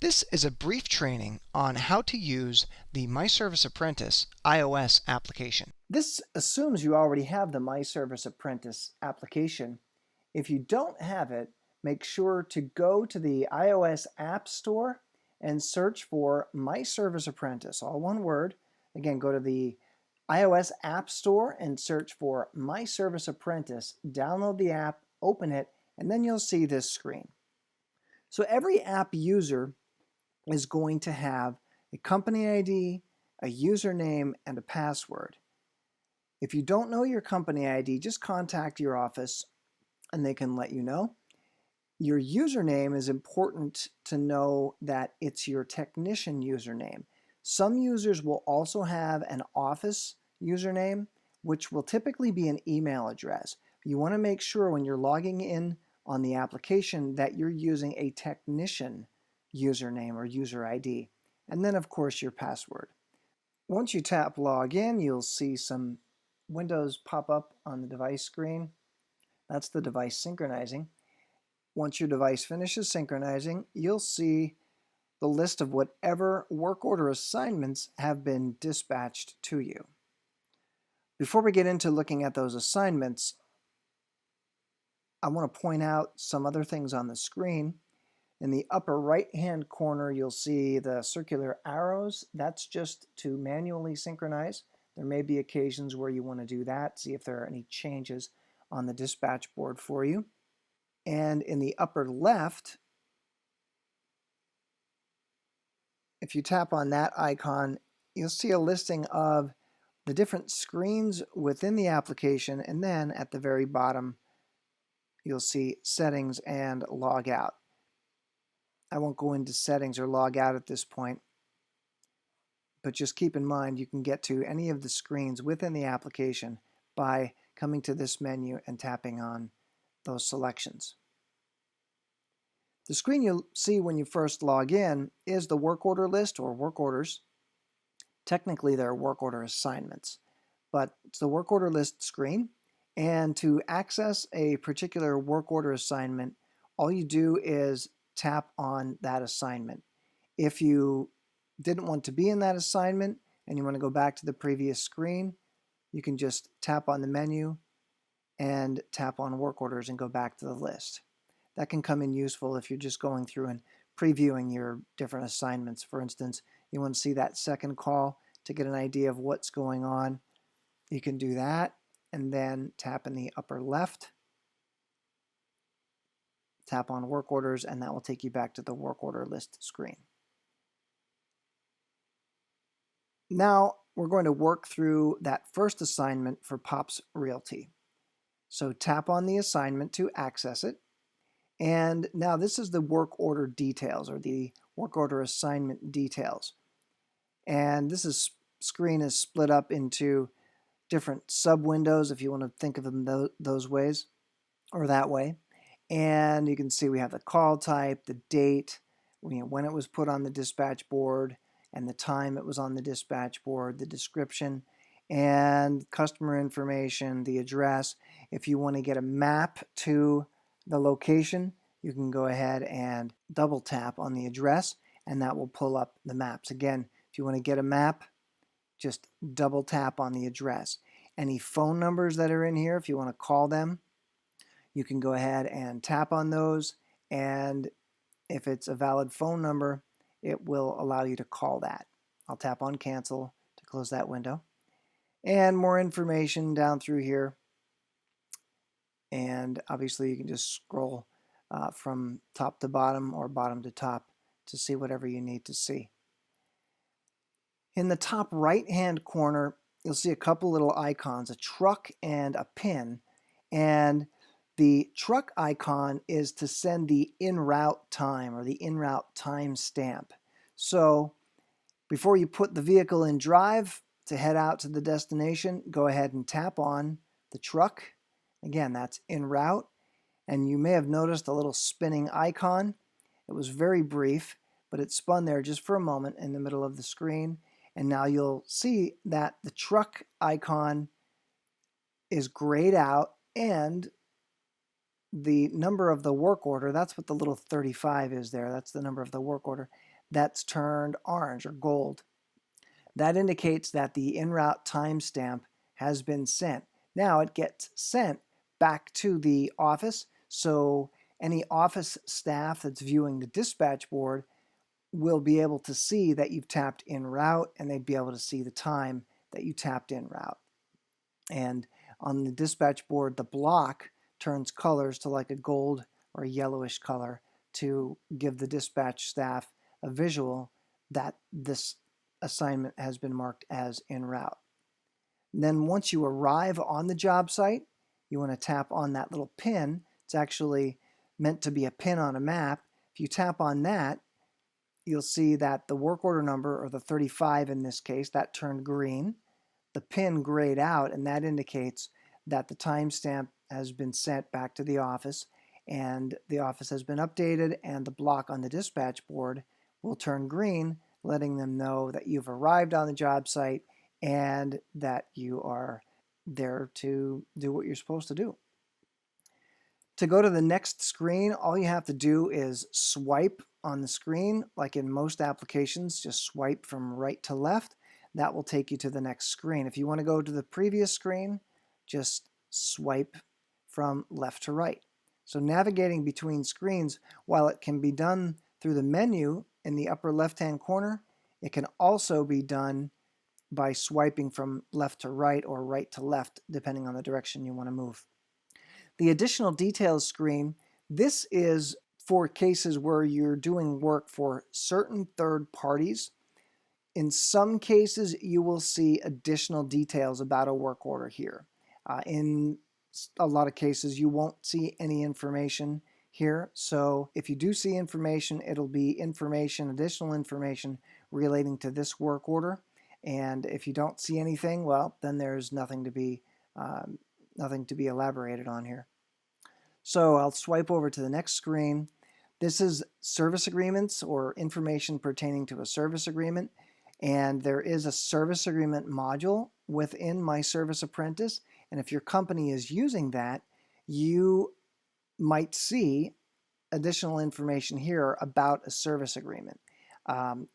This is a brief training on how to use the myServiceApprentice iOS application. This assumes you already have the myServiceApprentice application. If you don't have it, make sure to go to the iOS App Store and search for myServiceApprentice, all one word. Again, go to the iOS App Store and search for myServiceApprentice. Download the app, open it, and then you'll see this screen. So every app user is going to have a company ID, a username, and a password. If you don't know your company ID, just contact your office and they can let you know. Your username is important to know that it's your technician username. Some users will also have an office username, which will typically be an email address. You want to make sure when you're logging in on the application that you're using a technician username or user ID. And then, of course, your password. Once you tap Login, you'll see some windows pop up on the device screen. That's the device synchronizing. Once your device finishes synchronizing, you'll see the list of whatever work order assignments have been dispatched to you. Before we get into looking at those assignments, I want to point out some other things on the screen. In the upper right-hand corner, you'll see the circular arrows. That's just to manually synchronize. There may be occasions where you want to do that, see if there are any changes on the dispatch board for you. And in the upper left, if you tap on that icon, you'll see a listing of the different screens within the application, and then at the very bottom, you'll see settings and log out. I won't go into settings or log out at this point, but just keep in mind you can get to any of the screens within the application by coming to this menu and tapping on those selections. The screen you'll see when you first log in is the work order list or work orders. Technically, they're work order assignments, but it's the work order list screen. And to access a particular work order assignment, all you do is tap on that assignment. If you didn't want to be in that assignment and you want to go back to the previous screen, you can just tap on the menu and tap on work orders and go back to the list. That can come in useful if you're just going through and previewing your different assignments. For instance, you want to see that second call to get an idea of what's going on. You can do that and then tap in the upper left, tap on work orders, and that will take you back to the work order list screen. Now we're going to work through that first assignment for Pops Realty. So tap on the assignment to access it. And now this is the work order details or the work order assignment details. And this screen is split up into different sub windows if you want to think of them those ways or that way. And you can see we have the call type, the date, when it was put on the dispatch board, and the time it was on the dispatch board, the description, and customer information, the address. If you want to get a map to the location, you can go ahead and double tap on the address, and that will pull up the maps. Again, if you want to get a map, just double tap on the address. Any phone numbers that are in here, if you want to call them, you can go ahead and tap on those, and if it's a valid phone number, it will allow you to call that. I'll tap on cancel to close that window. And more information down through here. And obviously you can just scroll from top to bottom or bottom to top to see whatever you need to see. In the top right-hand corner, you'll see a couple little icons, a truck and a pin. And the truck icon is to send the en route time or the en route time stamp. So before you put the vehicle in drive to head out to the destination, go ahead and tap on the truck. Again, that's en route. And you may have noticed a little spinning icon. It was very brief, but it spun there just for a moment in the middle of the screen. And now you'll see that the truck icon is grayed out and the number of the work order, that's what the little 35 is there, that's the number of the work order, that's turned orange or gold. That indicates that the en route timestamp has been sent. Now it gets sent back to the office, so any office staff that's viewing the dispatch board will be able to see that you've tapped en route, and they'd be able to see the time that you tapped en route. And on the dispatch board, the block turns colors to like a gold or a yellowish color to give the dispatch staff a visual that this assignment has been marked as en route. And then once you arrive on the job site, you want to tap on that little pin. It's actually meant to be a pin on a map. If you tap on that, you'll see that the work order number, or the 35 in this case, that turned green. The pin grayed out, and that indicates that the timestamp has been sent back to the office, and the office has been updated, and the block on the dispatch board will turn green, letting them know that you've arrived on the job site and that you are there to do what you're supposed to do. To go to the next screen, all you have to do is swipe on the screen. Like in most applications, just swipe from right to left. That will take you to the next screen. If you want to go to the previous screen, just swipe from left to right. So navigating between screens, while it can be done through the menu in the upper left-hand corner, it can also be done by swiping from left to right or right to left, depending on the direction you want to move. The additional details screen, this is for cases where you're doing work for certain third parties. In some cases, you will see additional details about a work order here. In a lot of cases, you won't see any information here. So if you do see information, it'll be information, additional information relating to this work order. And if you don't see anything, well, then there's nothing to be elaborated on here. So I'll swipe over to the next screen. This is service agreements, or information pertaining to a service agreement. And there is a service agreement module within myServiceApprentice. And if your company is using that, you might see additional information here about a service agreement.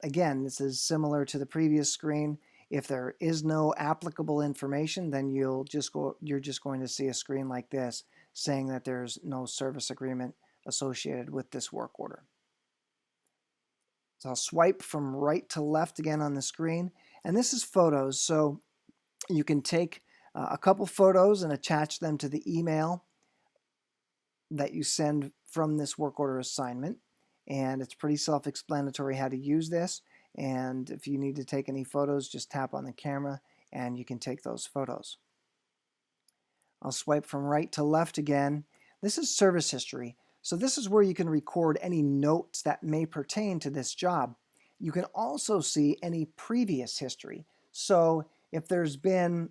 Again, this is similar to the previous screen. If there is no applicable information, then you're just going to see a screen like this saying that there's no service agreement associated with this work order. So I'll swipe from right to left again on the screen, and this is photos. So you can take a couple photos and attach them to the email that you send from this work order assignment. And it's pretty self-explanatory how to use this. And if you need to take any photos, just tap on the camera and you can take those photos. I'll swipe from right to left again. This is service history. So this is where you can record any notes that may pertain to this job. You can also see any previous history. So if there's been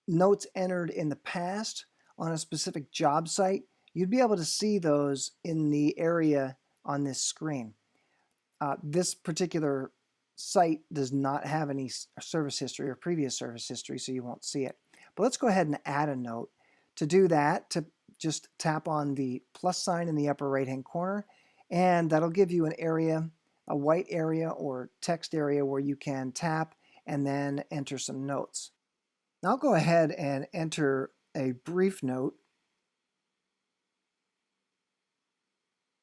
notes entered in the past on a specific job site, you'd be able to see those in the area on this screen. This particular site does not have any service history or previous service history, so you won't see it. But let's go ahead and add a note. To do that, just tap on the plus sign in the upper right-hand corner, and that'll give you an area, a white area or text area where you can tap and then enter some notes. Now I'll go ahead and enter a brief note,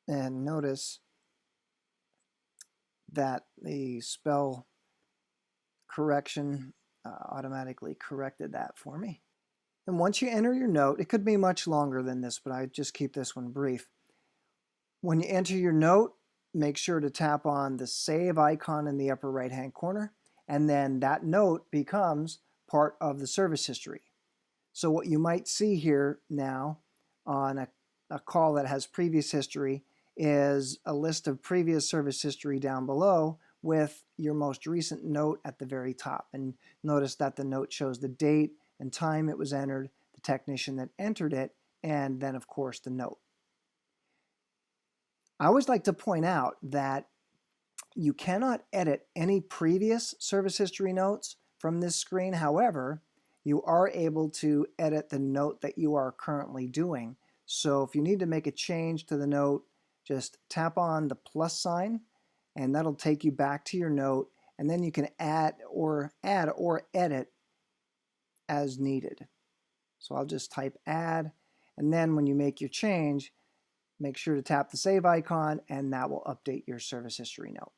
and notice that the spell correction automatically corrected that for me. And once you enter your note, it could be much longer than this, but I just keep this one brief. When you enter your note, make sure to tap on the save icon in the upper right-hand corner, and then that note becomes part of the service history. So what you might see here now on a call that has previous history is a list of previous service history down below with your most recent note at the very top. And notice that the note shows the date and time it was entered, the technician that entered it, and then of course the note. I always like to point out that you cannot edit any previous service history notes from this screen. However, you are able to edit the note that you are currently doing. So if you need to make a change to the note, just tap on the plus sign and that'll take you back to your note, and then you can add or edit as needed. So I'll just type add, and then when you make your change, make sure to tap the save icon and that will update your service history note.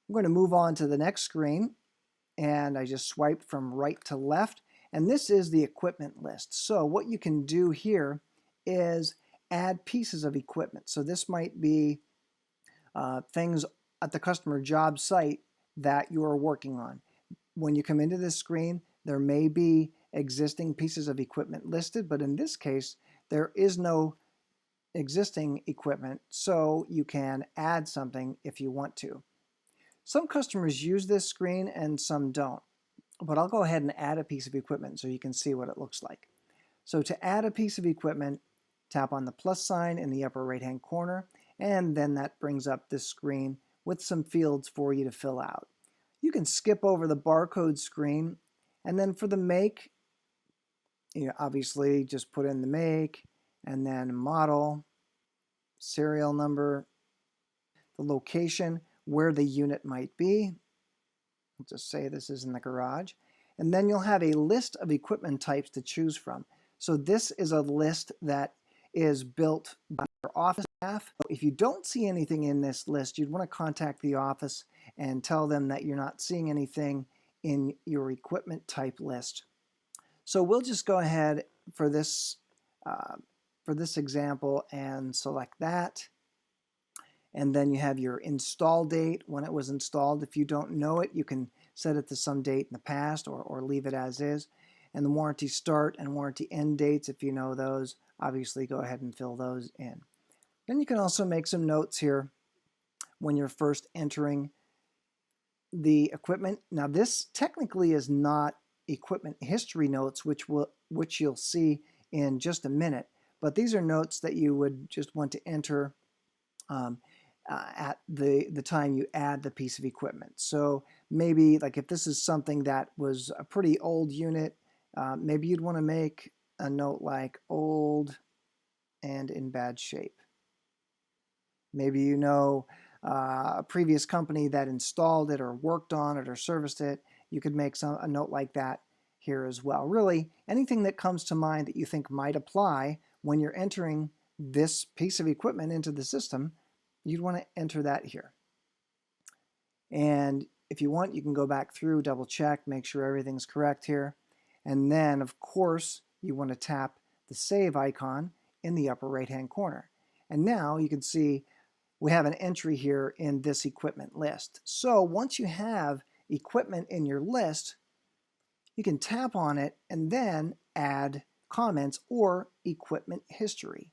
I'm going to move on to the next screen, and I just swiped from right to left, and this is the equipment list. So what you can do here is add pieces of equipment. So this might be things at the customer job site that you are working on. When you come into this screen, there may be existing pieces of equipment listed, but in this case, there is no existing equipment, so you can add something if you want to. Some customers use this screen and some don't, but I'll go ahead and add a piece of equipment so you can see what it looks like. So to add a piece of equipment, tap on the plus sign in the upper right hand corner, and then that brings up this screen with some fields for you to fill out. You can skip over the barcode screen, and then for the make, you obviously just put in the make, and then model, serial number, the location where the unit might be. Let's just say this is in the garage. And then you'll have a list of equipment types to choose from. So this is a list that is built by your office staff. If you don't see anything in this list, you'd want to contact the office and tell them that you're not seeing anything in your equipment type list. So we'll just go ahead for this example and select that. And then you have your install date, when it was installed. If you don't know it, you can set it to some date in the past or leave it as is. And the warranty start and warranty end dates, if you know those, obviously go ahead and fill those in. Then you can also make some notes here when you're first entering the equipment. Now this technically is not equipment history notes, which you'll see in just a minute, but these are notes that you would just want to enter at the time you add the piece of equipment. So maybe like if this is something that was a pretty old unit, maybe you'd want to make a note like old and in bad shape. Maybe you know a previous company that installed it or worked on it or serviced it. You could make a note like that here as well. Really, anything that comes to mind that you think might apply when you're entering this piece of equipment into the system, you'd want to enter that here. And if you want, you can go back through, double check, make sure everything's correct here. And then, of course, you want to tap the save icon in the upper right-hand corner. And now you can see we have an entry here in this equipment list. So once you have equipment in your list, you can tap on it and then add comments or equipment history.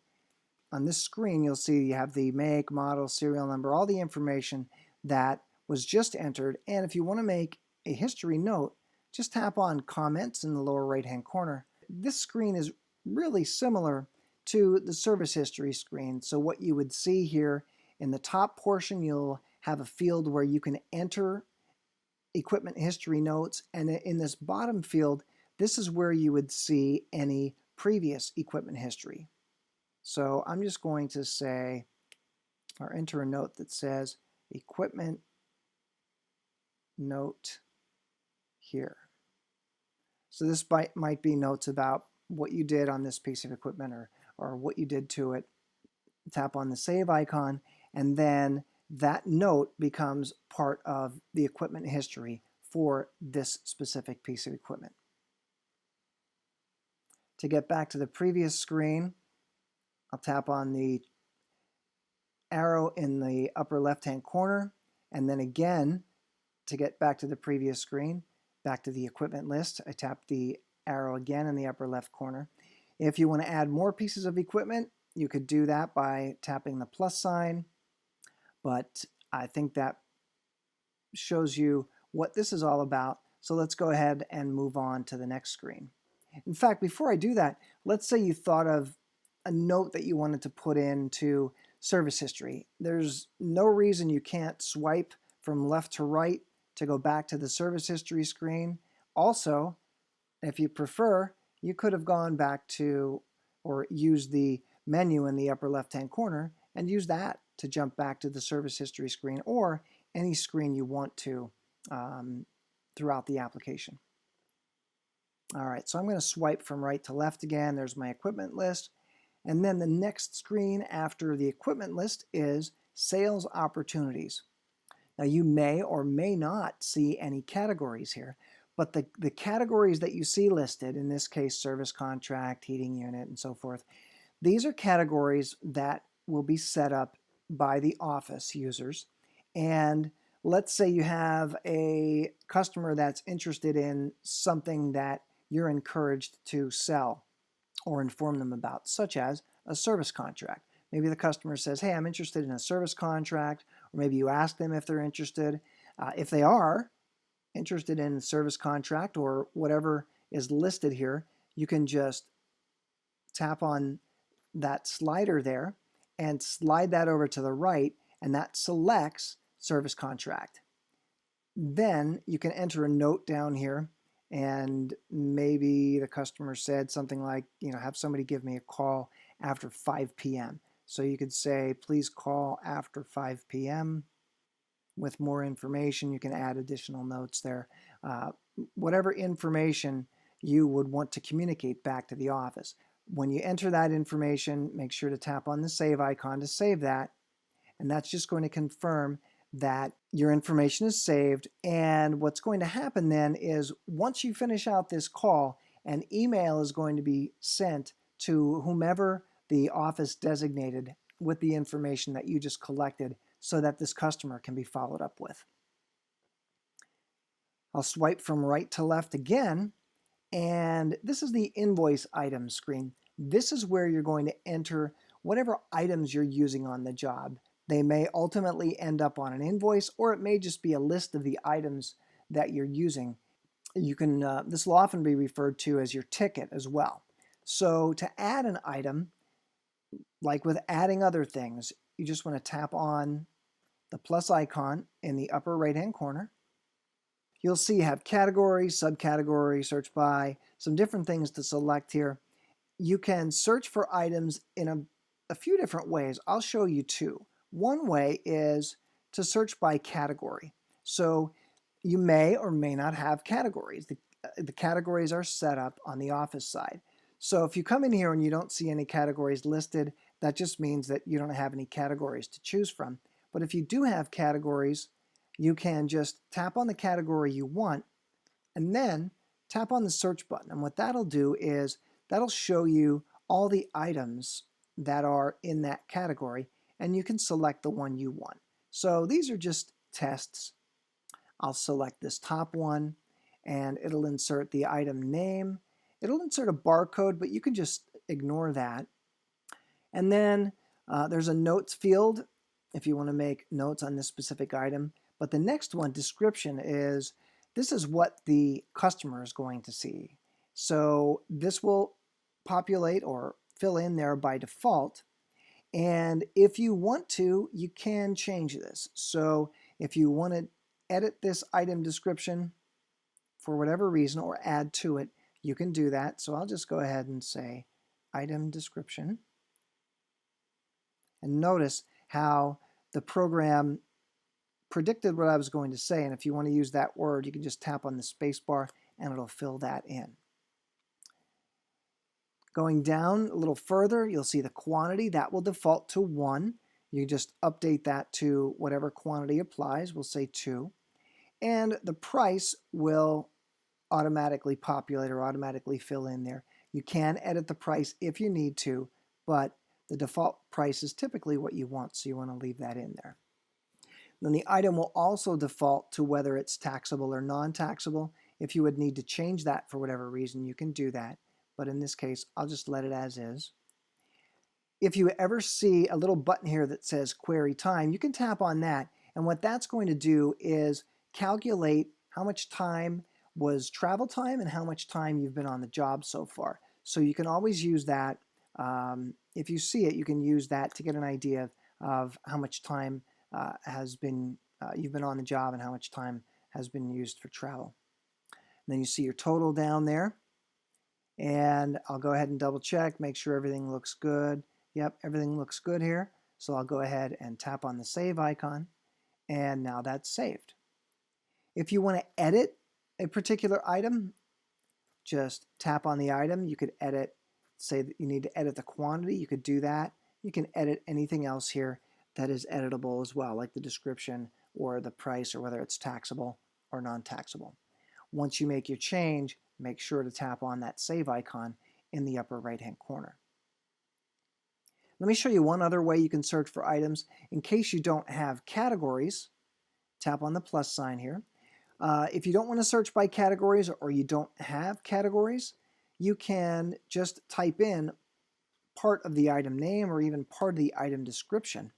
On this screen, you'll see you have the make, model, serial number, all the information that was just entered. And if you want to make a history note, just tap on comments in the lower right-hand corner. This screen is really similar to the service history screen. So what you would see here in the top portion, you'll have a field where you can enter equipment history notes. And in this bottom field, this is where you would see any previous equipment history. So I'm just going to say, or enter a note that says equipment note here. So this might be notes about what you did on this piece of equipment or what you did to it. Tap on the save icon, and then that note becomes part of the equipment history for this specific piece of equipment. To get back to the previous screen, I'll tap on the arrow in the upper left-hand corner, and then again, to get back to the previous screen, back to the equipment list, I tap the arrow again in the upper left corner. If you want to add more pieces of equipment, you could do that by tapping the plus sign, but I think that shows you what this is all about. So let's go ahead and move on to the next screen. In fact, before I do that, let's say you thought of a note that you wanted to put into service history. There's no reason you can't swipe from left to right to go back to the service history screen. Also, if you prefer, you could have gone back to or used the menu in the upper left-hand corner and use that to jump back to the service history screen or any screen you want to throughout the application. All right, so I'm going to swipe from right to left again. There's my equipment list. And then the next screen after the equipment list is sales opportunities. Now you may or may not see any categories here, but the categories that you see listed, in this case service contract, heating unit, and so forth, these are categories that will be set up by the office users. And let's say you have a customer that's interested in something that you're encouraged to sell or inform them about, such as a service contract. Maybe the customer says, hey, I'm interested in a service contract, or maybe you ask them if they're interested. If they are interested in a service contract or whatever is listed here, you can just tap on that slider there and slide that over to the right, and that selects service contract. Then you can enter a note down here, and maybe the customer said something like, have somebody give me a call after 5 p.m. So you could say, please call after 5 p.m. with more information. You can add additional notes there. Whatever information you would want to communicate back to the office. When you enter that information, make sure to tap on the save icon to save that. And that's just going to confirm that your information is saved. And what's going to happen then is once you finish out this call, an email is going to be sent to whomever the office designated with the information that you just collected so that this customer can be followed up with. I'll swipe from right to left again, and this is the invoice items screen. This is where you're going to enter whatever items you're using on the job. They may ultimately end up on an invoice, or it may just be a list of the items that you're using. You can this will often be referred to as your ticket as well. So to add an item, like with adding other things, you just want to tap on the plus icon in the upper right-hand corner. You'll see you have category, subcategory, search by, some different things to select here. You can search for items in a few different ways. I'll show you two. One way is to search by category. So you may or may not have categories. The categories are set up on the office side. So if you come in here and you don't see any categories listed, that just means that you don't have any categories to choose from. But if you do have categories, you can just tap on the category you want and then tap on the search button. And what that'll do is that'll show you all the items that are in that category, and you can select the one you want. So these are just tests. I'll select this top one, and it'll insert the item name. It'll insert a barcode, but you can just ignore that. And then there's a notes field if you want to make notes on this specific item. But the next one, description, this is what the customer is going to see. So this will populate or fill in there by default. And if you want to, you can change this. So if you want to edit this item description for whatever reason or add to it, you can do that. So I'll just go ahead and say item description. And notice how the program predicted what I was going to say. And if you want to use that word, you can just tap on the space bar and it'll fill that in. Going down a little further, you'll see the quantity. That will default to 1. You just update that to whatever quantity applies. We'll say 2. And the price will automatically populate or automatically fill in there. You can edit the price if you need to, but the default price is typically what you want, so you want to leave that in there. Then the item will also default to whether it's taxable or non-taxable. If you would need to change that for whatever reason, you can do that. But in this case, I'll just let it as is. If you ever see a little button here that says query time, you can tap on that. And what that's going to do is calculate how much time was travel time and how much time you've been on the job so far. So you can always use that. If you see it, you can use that to get an idea of how much time you've been on the job and how much time has been used for travel. And then you see your total down there. And I'll go ahead and double check, make sure everything looks good. Yep, everything looks good here. So I'll go ahead and tap on the save icon, and now that's saved. If you want to edit a particular item, just tap on the item. You could edit, say that you need to edit the quantity, you could do that. You can edit anything else here that is editable as well, like the description or the price or whether it's taxable or non-taxable. Once you make your change, make sure to tap on that save icon in the upper right-hand corner. Let me show you one other way you can search for items. In case you don't have categories, tap on the plus sign here. If you don't want to search by categories or you don't have categories, you can just type in part of the item name or even part of the item description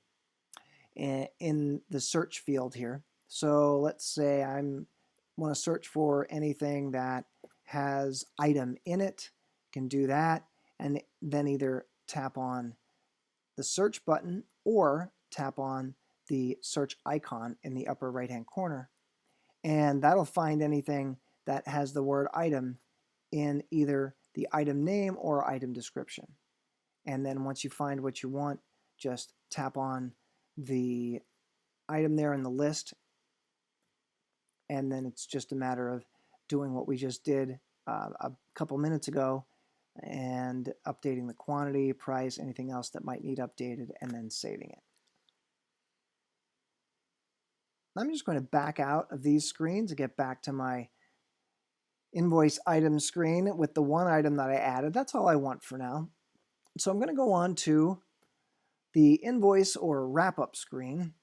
in the search field here. So let's say I want to search for anything that has item in it. You can do that and then either tap on the search button or tap on the search icon in the upper right hand corner, and that'll find anything that has the word item in either the item name or item description. And then once you find what you want, just tap on the item there in the list, and then it's just a matter of doing what we just did a couple minutes ago and updating the quantity, price, anything else that might need updated, and then saving it. I'm just going to back out of these screens and get back to my invoice item screen with the one item that I added. That's all I want for now. So I'm going to go on to the invoice or wrap-up screen,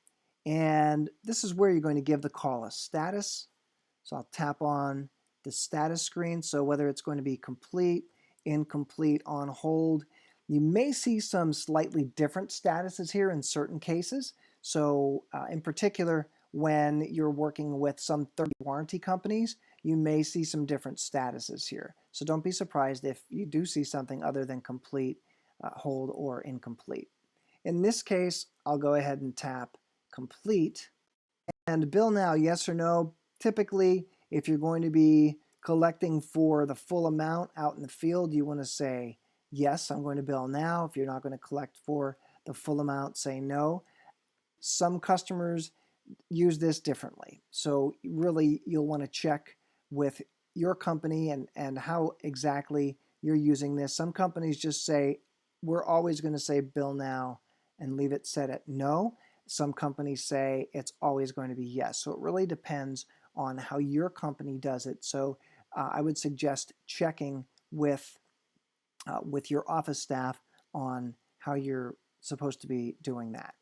and this is where you're going to give the call a status. So I'll tap on the status screen, so whether it's going to be complete, incomplete, on hold. You may see some slightly different statuses here in certain cases. So in particular, when you're working with some third warranty companies, you may see some different statuses here. So don't be surprised if you do see something other than complete, hold, or incomplete. In this case, I'll go ahead and tap complete. And bill now, yes or no. Typically, if you're going to be collecting for the full amount out in the field, you want to say, yes, I'm going to bill now. If you're not going to collect for the full amount, say no. Some customers use this differently. So really, you'll want to check with your company and how exactly you're using this. Some companies just say, we're always going to say bill now and leave it set at no. Some companies say it's always going to be yes. So it really depends on how your company does it. So I would suggest checking with your office staff on how you're supposed to be doing that.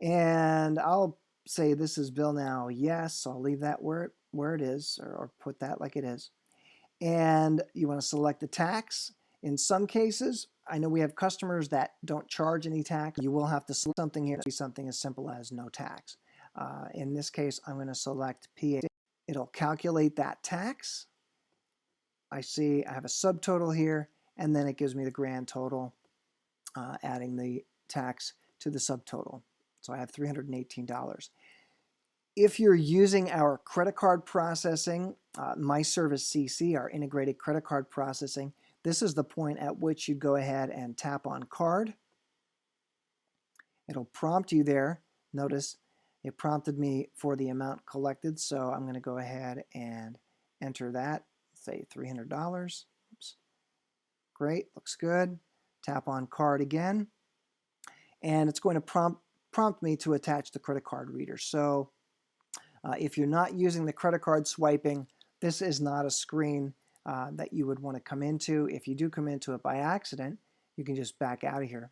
And I'll say this is bill now yes. So I'll leave that where it is, or put that like it is. And you want to select the tax. In some cases, I know we have customers that don't charge any tax. You will have to select something here to be something as simple as no tax. In this case, I'm going to select PA. It'll calculate that tax. I see I have a subtotal here, and then it gives me the grand total, adding the tax to the subtotal. So I have $318. If you're using our credit card processing, myServiceCC, our integrated credit card processing, this is the point at which you go ahead and tap on card. It'll prompt you there. Notice it prompted me for the amount collected, so I'm going to go ahead and enter that, say $300. Oops. Great, looks good. Tap on card again, and it's going to prompt me to attach the credit card reader. So if you're not using the credit card swiping, this is not a screen that you would want to come into. If you do come into it by accident, you can just back out of here.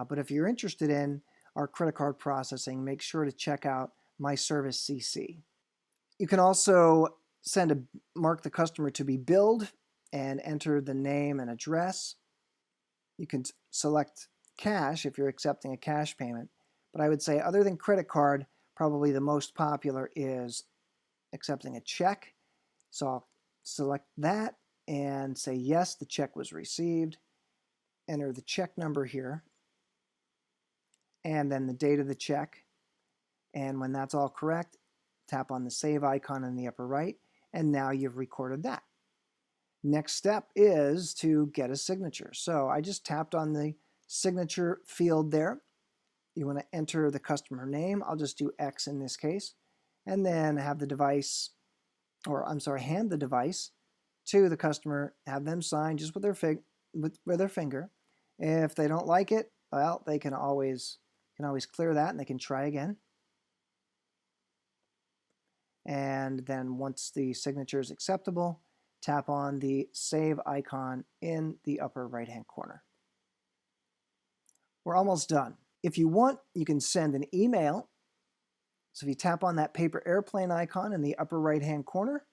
But if you're interested in our credit card processing, make sure to check out myServiceCC. You can also mark the customer to be billed and enter the name and address. You can select cash if you're accepting a cash payment. But I would say other than credit card, probably the most popular is accepting a check. So I'll select that and say yes, the check was received. Enter the check number here, and then the date of the check. And when that's all correct, tap on the save icon in the upper right, and now you've recorded that. Next step is to get a signature. So I just tapped on the signature field there. You want to enter the customer name. I'll just do X in this case. And then have the device, or I'm sorry, hand the device to the customer, have them sign just with their finger. If they don't like it, well, they can always clear that and they can try again. And then once the signature is acceptable, tap on the save icon in the upper right hand corner. We're almost done. If you want, you can send an email. So if you tap on that paper airplane icon in the upper right hand corner,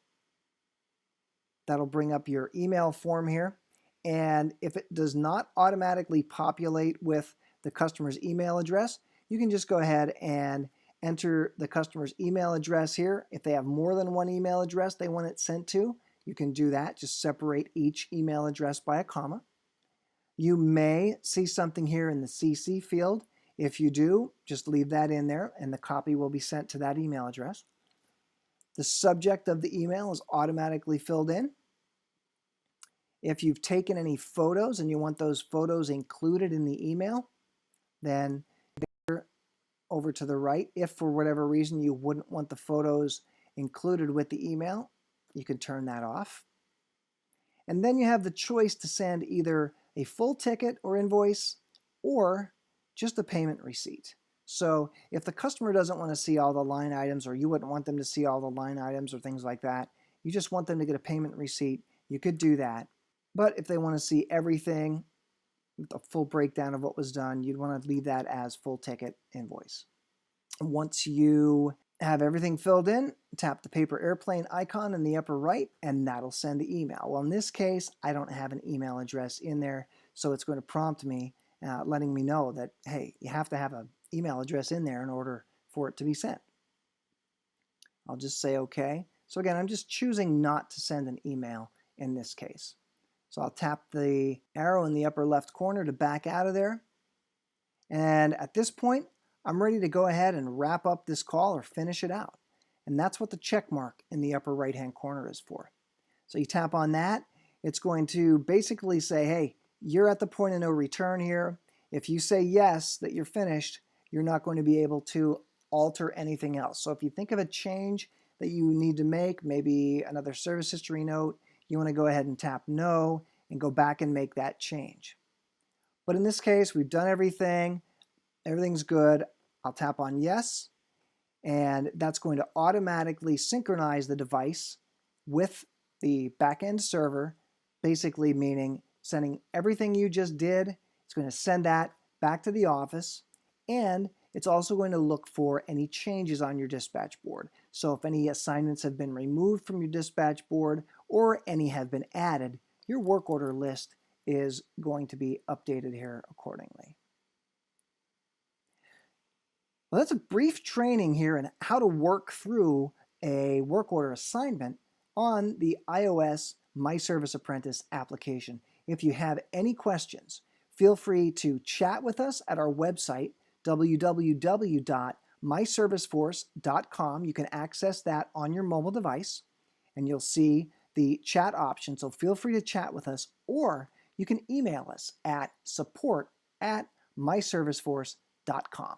that'll bring up your email form here. And if it does not automatically populate with the customer's email address, you can just go ahead and enter the customer's email address here. If they have more than one email address they want it sent to, you can do that. Just separate each email address by a comma. You may see something here in the CC field. If you do, just leave that in there and the copy will be sent to that email address. The subject of the email is automatically filled in. If you've taken any photos and you want those photos included in the email, then over to the right, if for whatever reason you wouldn't want the photos included with the email, you can turn that off. And then you have the choice to send either a full ticket or invoice or just a payment receipt. So if the customer doesn't want to see all the line items, or you wouldn't want them to see all the line items or things like that, you just want them to get a payment receipt, you could do that. But if they want to see everything, a full breakdown of what was done, you'd want to leave that as full ticket invoice. Once you have everything filled in, tap the paper airplane icon in the upper right, and that'll send the email. Well, in this case, I don't have an email address in there, so it's going to prompt me, letting me know that, hey, you have to have an email address in there in order for it to be sent. I'll just say OK. So again, I'm just choosing not to send an email in this case. So I'll tap the arrow in the upper left corner to back out of there. And at this point, I'm ready to go ahead and wrap up this call or finish it out. And that's what the check mark in the upper right-hand corner is for. So you tap on that. It's going to basically say, hey, you're at the point of no return here. If you say yes, that you're finished, you're not going to be able to alter anything else. So if you think of a change that you need to make, maybe another service history note, you want to go ahead and tap no and go back and make that change. But in this case, we've done everything. Everything's good. I'll tap on yes, and that's going to automatically synchronize the device with the backend server, basically meaning sending everything you just did. It's going to send that back to the office, and it's also going to look for any changes on your dispatch board. So if any assignments have been removed from your dispatch board or any have been added, your work order list is going to be updated here accordingly. Well, that's a brief training here in how to work through a work order assignment on the iOS myServiceApprentice application. If you have any questions, feel free to chat with us at our website, www.myServiceForce.com. You can access that on your mobile device, and you'll see the chat option. So feel free to chat with us, or you can email us at support@myserviceforce.com.